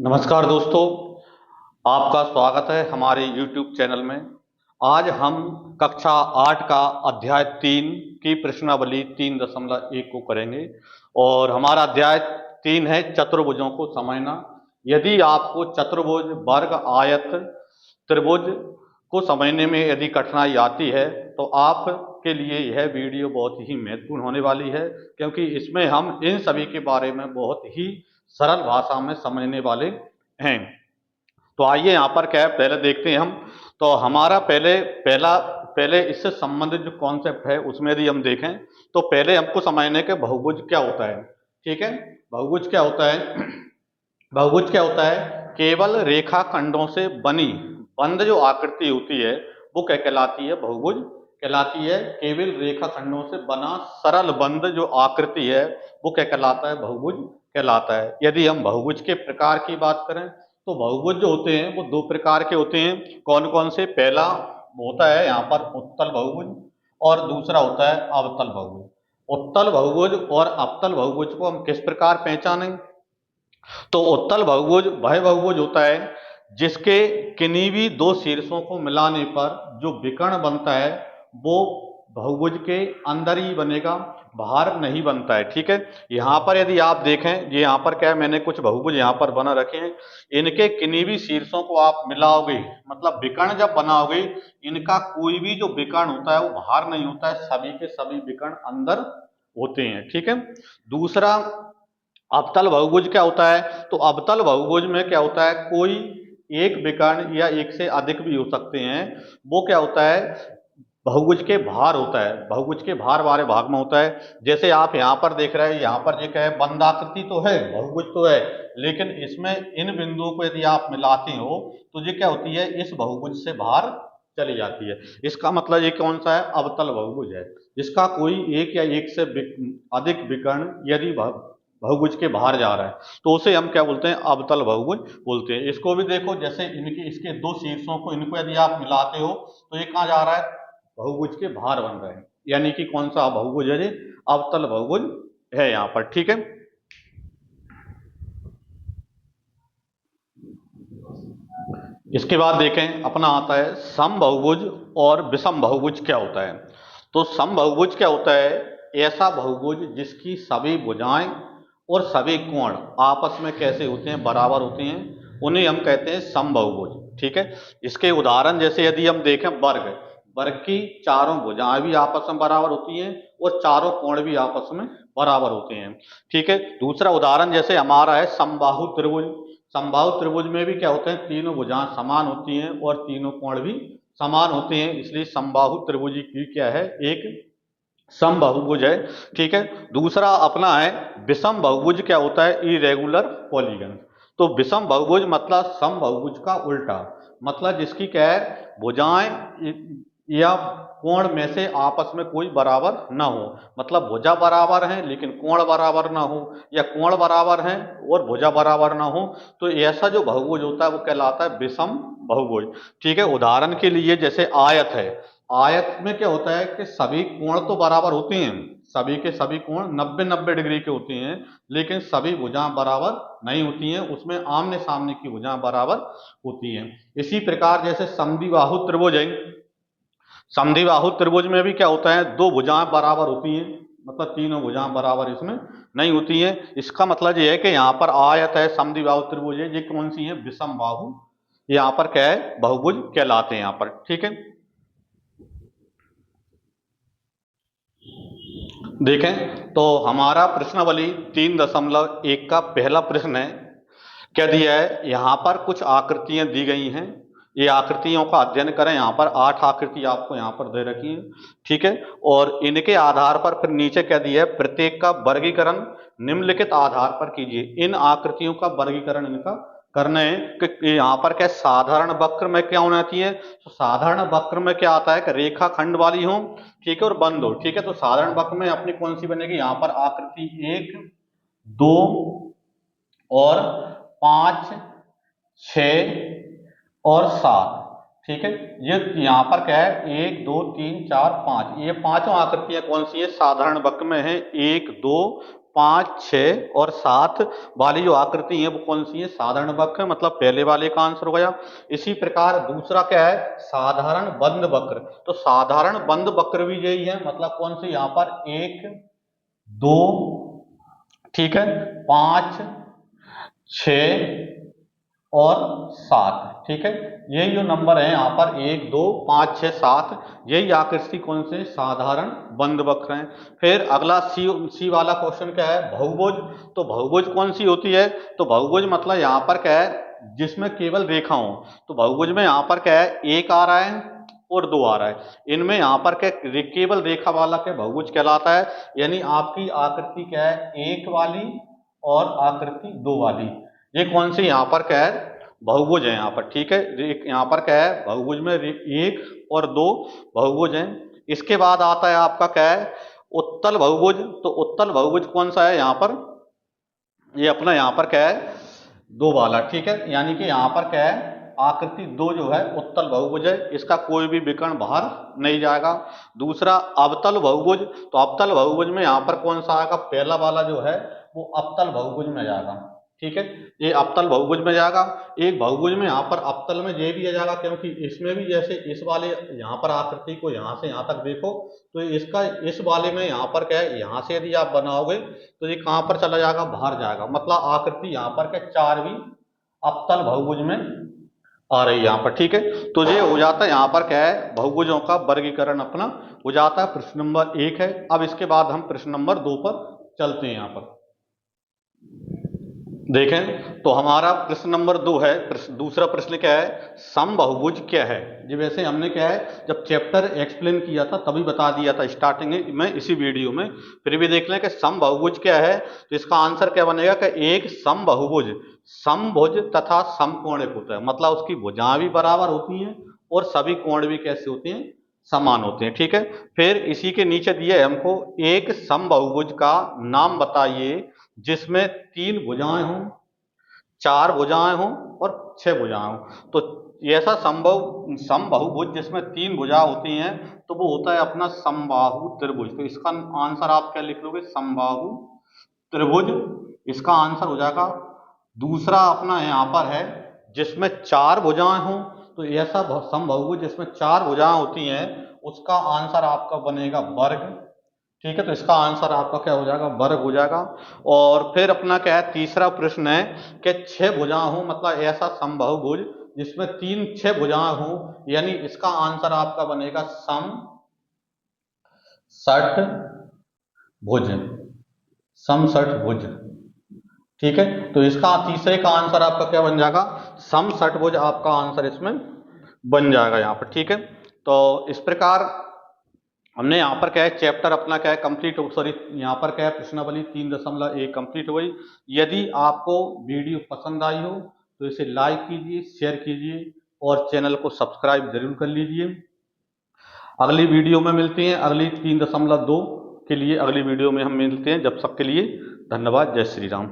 नमस्कार दोस्तों, आपका स्वागत है हमारे YouTube चैनल में। आज हम कक्षा 8 का अध्याय 3 की प्रश्नावली 3.1 को करेंगे और हमारा अध्याय 3 है चतुर्भुजों को समझना। यदि आपको चतुर्भुज, वर्ग, आयत, त्रिभुज को समझने में यदि कठिनाई आती है तो आपके लिए यह वीडियो बहुत ही महत्वपूर्ण होने वाली है, क्योंकि इसमें हम इन सभी के बारे में बहुत ही सरल भाषा में समझने वाले हैं। तो आइए यहाँ पर क्या है, पहले देखते हैं हम। तो हमारा पहले इससे संबंधित जो कॉन्सेप्ट है उसमें यदि हम देखें तो पहले हमको समझने के बहुभुज क्या होता है। ठीक है, बहुभुज क्या होता है? बहुभुज क्या होता है? केवल रेखा खंडों से बनी बंद जो आकृति होती है वो क्या कहलाती है? बहुभुज कहलाती है। केवल रेखा खंडों से बना सरल बंद जो आकृति है वो क्या कहलाता है? बहुभुज कहलाता है। यदि हम बहुभुज के प्रकार की बात करें तो बहुभुज जो होते हैं वो दो प्रकार के होते हैं। कौन कौन से? पहला होता है यहाँ पर उत्तल बहुभुज और दूसरा होता है अवतल बहुभुज। उत्तल बहुभुज और अवतल बहुभुज को हम किस प्रकार पहचानें? तो उत्तल बहुभुज वह बहुभुज होता है जिसके किन्हीं भी दो शीर्षों को मिलाने पर जो विकर्ण बनता है वो बहुभुज के अंदर ही बनेगा, बाहर नहीं बनता है। ठीक है, यहाँ पर यदि आप देखें, ये यहाँ पर क्या है, मैंने कुछ बहुभुज यहाँ पर बना रखे हैं। इनके किन्हीं भी शीर्षों को आप मिलाओगे, मतलब विकर्ण जब बनाओगे, इनका कोई भी जो विकर्ण होता है वो बाहर नहीं होता है, सभी के सभी विकर्ण अंदर होते हैं। ठीक है, दूसरा अवतल बहुभुज क्या होता है? तो अवतल बहुभुज में क्या होता है, कोई एक विकर्ण या एक से अधिक भी हो सकते हैं। वो क्या होता है, बहुभुज के भार होता है, बहुभुज के भार वाले भाग में होता है। जैसे आप यहाँ पर देख रहे हैं, यहाँ पर ये क्या है, बंधाकृति तो है, बहुभुज तो है, लेकिन इसमें इन बिंदुओं को यदि आप मिलाते हो तो ये क्या होती है, इस बहुभुज से बाहर चली जाती है। इसका मतलब ये कौन सा है? अवतल बहुभुज है, जिसका कोई एक या एक से अधिक विकर्ण यदि बहुभुज के बाहर जा रहा है तो उसे हम क्या बोलते हैं? अवतल बहुभुज बोलते हैं। इसको भी देखो, जैसे इनके इसके दो शीर्षों को, इनको यदि आप मिलाते हो तो ये कहाँ जा रहा है? बहुभुज के बाहर बन रहे हैं, यानी कि कौन सा बहुभुज है? अवतल बहुभुज है यहाँ पर। ठीक है, इसके बाद देखें, अपना आता है समबहुभुज और विषम बहुभुज क्या होता है। तो समबहुभुज क्या होता है? ऐसा बहुभुज जिसकी सभी भुजाएं और सभी कोण आपस में कैसे होते हैं? बराबर होते हैं, उन्हें हम कहते हैं समबहुभुज। ठीक है, इसके उदाहरण जैसे यदि हम देखें, वर्ग, वर्ग की चारों भुजाएं भी आपस में बराबर होती हैं और चारों कोण भी आपस में बराबर होते हैं। ठीक है, दूसरा उदाहरण जैसे हमारा है समबाहु त्रिभुज। समबाहु त्रिभुज में भी क्या होते हैं? तीनों भुजाएं समान होती हैं और तीनों कोण भी समान होते हैं, इसलिए समबाहु त्रिभुज की क्या है? एक समबाहुभुज है। ठीक है, दूसरा अपना है विषम बहुभुज क्या होता है? Irregular polygon. तो विषम बहुभुज मतलब समबाहुभुज का उल्टा, मतलब जिसकी क्या है, भुजाएं या कोण में से आपस में कोई बराबर ना हो, मतलब भुजा बराबर है लेकिन कोण बराबर ना हो, या कोण बराबर है और भुजा बराबर ना हो, तो ऐसा जो बहुभुज होता है वो कहलाता है विषम बहुभुज। ठीक है, उदाहरण के लिए जैसे आयत है, आयत में क्या होता है कि सभी कोण तो बराबर होते हैं, सभी के सभी कोण 90-90 डिग्री के होते हैं, लेकिन सभी भुजाएं बराबर नहीं होती हैं, उसमें आमने सामने की भुजाएं बराबर होती हैं। इसी प्रकार जैसे समद्विबाहु त्रिभुज है, समद्विबाहु त्रिभुज में भी क्या होता है, दो भुजाएं बराबर होती हैं, मतलब तीनों भुजाएं बराबर इसमें नहीं होती हैं। इसका मतलब ये है कि यहाँ पर आयत है, समद्विबाहु त्रिभुज है, ये कौन सी है? विषम बाहु, यहाँ पर क्या है? बहुभुज कहलाते हैं यहाँ पर। ठीक है, देखें तो हमारा प्रश्नावली 3.1 का पहला प्रश्न है, क्या दिया है? यहाँ पर कुछ आकृतियां दी गई हैं, ये आकृतियों का अध्ययन करें। यहाँ पर 8 आकृति आपको यहाँ पर दे रखी है। ठीक है, और इनके आधार पर फिर नीचे क्या दिया है? प्रत्येक का वर्गीकरण निम्नलिखित आधार पर कीजिए। इन आकृतियों का वर्गीकरण इनका करना है कि यहाँ पर क्या साधारण वक्र में क्या होना चाहिए? तो साधारण वक्र में क्या आता है कि रेखा खंड वाली हो, ठीक है, और बंद हो। ठीक है, तो साधारण वक्र में अपनी कौन सी बनेगी? यहाँ पर आकृति 1, 2 और 5, 6 और 7। ठीक है, ये यहाँ पर क्या है? 1, 2, 3, 4, 5, ये पांचों आकृतियां कौन सी है? साधारण वक्र में है। 1, 2, 5, 6 और 7 वाली जो आकृति है वो कौन सी है? साधारण वक्र, मतलब पहले वाले का आंसर हो गया। इसी प्रकार दूसरा क्या है? साधारण बंद वक्र। तो साधारण बंद वक्र भी यही है, मतलब कौन सी? यहाँ पर 1, 2, ठीक है, 5, 6 और 7, ठीक है, यही जो नंबर है यहाँ पर 1, 2, 5, 6, 7, यही आकृति कौन से? साधारण बंद वक्र हैं। फिर अगला सी वाला क्वेश्चन क्या है? बहुभुज। तो बहुभुज कौन सी होती है? तो बहुभुज मतलब यहाँ पर क्या है? जिसमें केवल रेखा हो। तो बहुभुज में यहाँ पर क्या है? 1 आ रहा है और 2 आ रहा है। इनमें यहाँ पर क्या? केवल रेखा वाला क्या बहुभुज कहलाता है। यानी आपकी आकृति क्या है? 1 वाली और आकृति 2 वाली, ये कौन सी यहाँ पर क्या है? बहुभुज है यहाँ पर, ठीक है। यहाँ पर क्या है? बहुभुज में 1 और 2 बहुभुज हैं। इसके बाद आता है आपका क्या है? उत्तल बहुभुज। तो उत्तल बहुभुज कौन सा है यहाँ पर? ये अपना यहाँ पर क्या है? 2 वाला, ठीक है। यानी कि यहाँ पर क्या है? आकृति 2 जो है उत्तल बहुभुज है, इसका कोई भी विकर्ण बाहर नहीं जाएगा। दूसरा अवतल बहुभुज। तो अवतल बहुभुज में यहाँ पर कौन सा आएगा? पहला वाला जो है वो अवतल बहुभुज में जाएगा, ठीक है, ये अवतल बहुभुज में जाएगा। एक बहुभुज में यहाँ पर अवतल में ये भी आ जाएगा, क्योंकि इसमें भी जैसे इस वाले यहाँ पर आकृति को यहाँ से यहाँ तक देखो तो इसका इस वाले में यहाँ पर क्या है? यहाँ से यदि आप बनाओगे तो ये कहाँ पर चला जाएगा? बाहर जाएगा। मतलब आकृति यहाँ पर क्या 4 भी अवतल बहुभुज में आ रही है यहाँ पर, ठीक है। तो ये हो जाता है यहाँ पर क्या है? बहुभुजों का वर्गीकरण अपना हो जाता है। प्रश्न नंबर 1 है। अब इसके बाद हम प्रश्न नंबर 2 पर चलते हैं। यहाँ पर देखें तो हमारा प्रश्न नंबर 2 है। दूसरा प्रश्न क्या है? समबाहुभुज क्या है? जी वैसे हमने क्या है, जब चैप्टर एक्सप्लेन किया था तभी बता दिया था स्टार्टिंग में इसी वीडियो में। फिर भी देख लें कि समबाहुभुज क्या है। तो इसका आंसर क्या बनेगा कि एक समबाहुभुज समभुज तथा समकोणिक होता है। मतलब उसकी भुजाएं भी बराबर होती हैं और सभी कोण भी कैसे होते हैं? समान होते हैं, ठीक है। फिर इसी के नीचे दिया है हमको, एक समबाहुभुज का नाम बताइए जिसमें 3 भुजाएं हों, 4 भुजाएं हों और 6 भुजाएं हों। तो ऐसा समबाहुभुज जिसमें 3 भुजा होती हैं तो वो होता है अपना समबाहु त्रिभुज। तो इसका आंसर आप क्या लिख लोगे? समबाहु त्रिभुज इसका आंसर हो जाएगा। दूसरा अपना यहाँ पर है जिसमें 4 भुजाएं हों। तो ऐसा समबाहुभुज जिसमें 4 भुजाएं होती हैं उसका आंसर आपका बनेगा वर्ग, ठीक है। तो इसका आंसर आपका क्या हो जाएगा? वर्ग हो जाएगा। और फिर अपना क्या है? तीसरा प्रश्न है कि 6 भुजाएं हो, मतलब ऐसा समबाहुभुज जिसमें 6 भुजाएं हो, यानी इसका आंसर आपका बनेगा सम षट भुज, समषटभुज, ठीक है। तो इसका तीसरे का आंसर आपका क्या बन जाएगा? समषटभुज आपका आंसर इसमें बन जाएगा यहाँ पर, ठीक है। तो इस प्रकार हमने यहाँ पर क्या है? चैप्टर अपना क्या है? कंप्लीट, सॉरी यहाँ पर क्या है? प्रश्नावली 3.1 कंप्लीट हो गई। यदि आपको वीडियो पसंद आई हो तो इसे लाइक कीजिए, शेयर कीजिए और चैनल को सब्सक्राइब जरूर कर लीजिए। अगली वीडियो में मिलते हैं, अगली 3.2 के लिए अगली वीडियो में हम मिलते हैं। जब तक के लिए धन्यवाद। जय श्री राम।